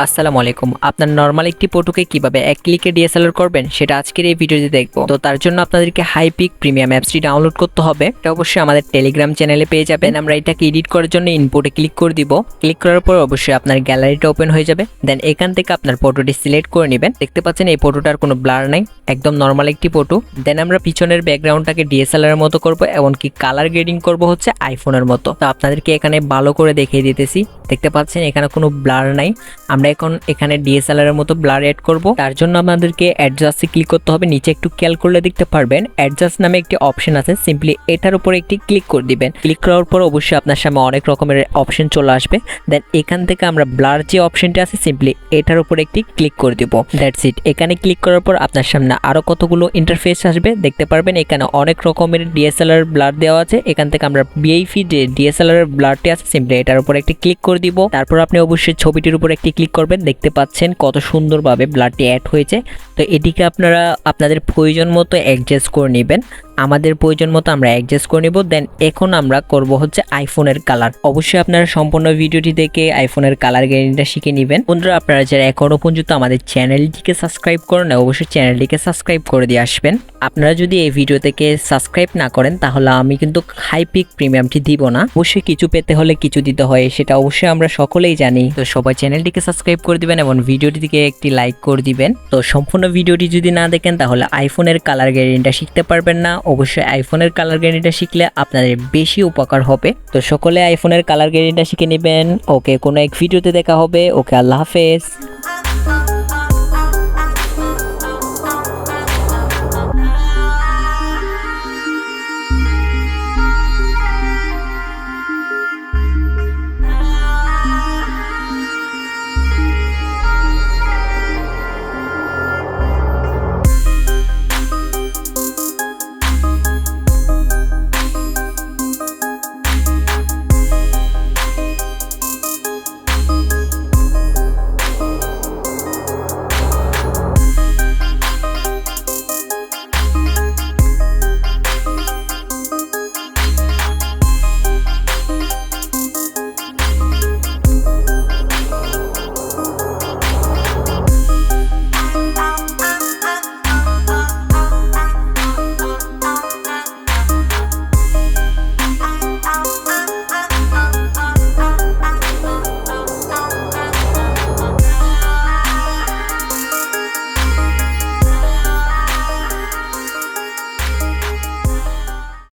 আসসালামু আলাইকুম। আপনার নরমাল একটি ফটোকে কিভাবে এক ক্লিকে ডিএসএলআর করবেন সেটা আজকের এই ভিডিওতে দেখবো। তো তার জন্য আপনাদেরকে হাইপিক প্রিমিয়াম অ্যাপসটি ডাউনলোড করতে হবে। এটা অবশ্যই আমাদের টেলিগ্রাম চ্যানেলে পেয়ে যাবেন। আমরা এটাকে এডিট করার জন্য ইনপুটে ক্লিক করে দিব। ক্লিক করার পর অবশ্যই আপনার গ্যালারিটা ওপেন হয়ে যাবে। দেন এখান থেকে আপনার ফটোটি সিলেক্ট করে নেবেন। দেখতে পাচ্ছেন এই ফটোটার কোনো ব্লার নাই, একদম নরমাল একটি ফটো। দেন আমরা পিছনের ব্যাকগ্রাউন্ডটাকে ডিএসএলআর এর মতো করব, এমনকি কালার গ্রেডিং করব হচ্ছে আইফোনের মতো। তো আপনাদেরকে এখানে ভালো করে দেখিয়ে দিতেছি। দেখতে পাচ্ছেন এখানে কোনো ব্লার নাই। আমরা এখন এখানে ডিএসএলআর এর মতো ব্লার এড করব। তার জন্য আমাদেরকে অ্যাডজাস্টে ক্লিক করতে হবে। নিচে একটু খেয়াল করলে দেখতে পারবেন অ্যাডজাস্ট নামে একটি অপশন আছে। সিম্পলি এটার উপরে একটি ক্লিক করে দিবেন। ক্লিক করার পর অবশ্যই আপনার সামনে অনেক রকমের অপশন চলে আসবে। দেন এখান থেকে আমরা ব্লার যে অপশনটি আছে সিম্পলি এটার উপরে একটি ক্লিক করে দিব। That's it. এখানে ক্লিক করার পর আপনার সামনে আরো কতগুলো ইন্টারফেস আসবে। দেখতে পারবেন এখানে অনেক রকমের ডিএসএলআর ব্লার দেওয়া আছে। এখান থেকে আমরা বিআইপি যে ডিএসএলআর এর ব্লারটি আছে সিম্পলি এটার উপরে একটি ক্লিক করে দিব। তারপর আপনি অবশ্যই ছবিটির উপর একটি ক্লিক করবেন। দেখতে পাচ্ছেন কত সুন্দরভাবে ব্লারটি অ্যাড হয়েছে। তো এটিকে আপনারা আপনাদের প্রয়োজন মতো অ্যাডজাস্ট করে নেবেন। আমাদের প্রয়োজন মতো আমরা অ্যাডজাস্ট করে নেব। দেন এখন আমরা করব হচ্ছে আইফোনের কালার। অবশ্যই আপনারা সম্পূর্ণ ভিডিওটি দেখে আইফোনের কালার গ্রেডিংটা শিখে নেবেন। বন্ধুরা, আপনারা যারা এখনো পর্যন্ত আমাদের চ্যানেলটিকে সাবস্ক্রাইব করেন না, অবশ্যই চ্যানেলটিকে সাবস্ক্রাইব করে দিয়ে আসবেন। আপনারা যদি এই ভিডিও থেকে সাবস্ক্রাইব না করেন তাহলে আমি কিন্তু হাইপিক প্রিমিয়ামটি দিব না। অবশ্যই কিছু পেতে হলে কিছু দিতে হয়, সেটা অবশ্যই আমরা সকলেই জানি। তো সবাই চ্যানেলটিকে সাবস্ক্রাইব করে দিবেন এবং ভিডিওটিকে একটি লাইক করে দিবেন। তো সম্পূর্ণ ভিডিওটি যদি না দেখেন তাহলে আইফোনের কালার গ্রেডিংটা শিখতে পারবেন না। অবশ্যই আইফোনের কালার গ্রেডিংটা শিখলে আপনাদের বেশি উপকার হবে। তো সকলে আইফোনের কালার গ্রেডিংটা শিখে নেবেন। ওকে, কোনো এক ভিডিওতে দেখা হবে। ওকে, আল্লাহ হাফেজ।